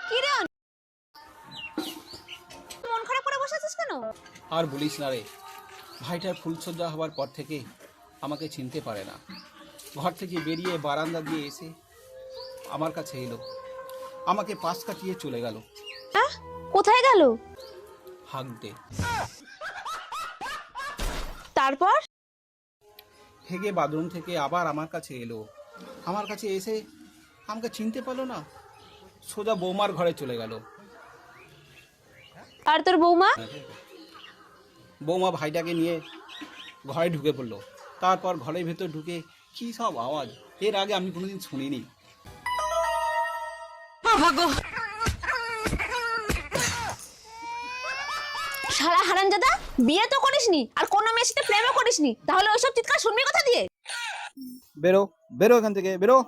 কি রে মন খারাপ করে বসে আছিস কেন? আর বলিস না রে, ভাইটার ফুলসজ্জা হওয়ার পর থেকে আমাকে চিনতে পারে না। ঘর থেকে বেরিয়ে বারান্দা দিয়ে এসে আমার কাছে এলো, আমাকে পাশ কাটিয়ে চলে গেল। হ্যাঁ, কোথায় গেল? হাঁকতে। তারপর? হেগে বাথরুম থেকে আবার আমার কাছে এলো, আমার কাছে এসে আমাকে চিনতে পারলো না, সোজা বৌমার ঘরে চলে গেল। আর তোর বৌমা? বৌমা ভাইটাকে নিয়ে ঘরে ঢুকে পড়লো। তারপর ঘরের ভেতর ঢুকে কী সব আওয়াজ, এর আগে আমি কোনোদিন শুনিনি। শালা হারামজাদা, বিয়ে তো করিসনি আর কোনো মেয়ের সাথে প্রেমও করিসনি, তাহলে ওইসব চিৎকার শুনবি কোথা দিয়ে? বেরো বেরো এখান থেকে, বেরো।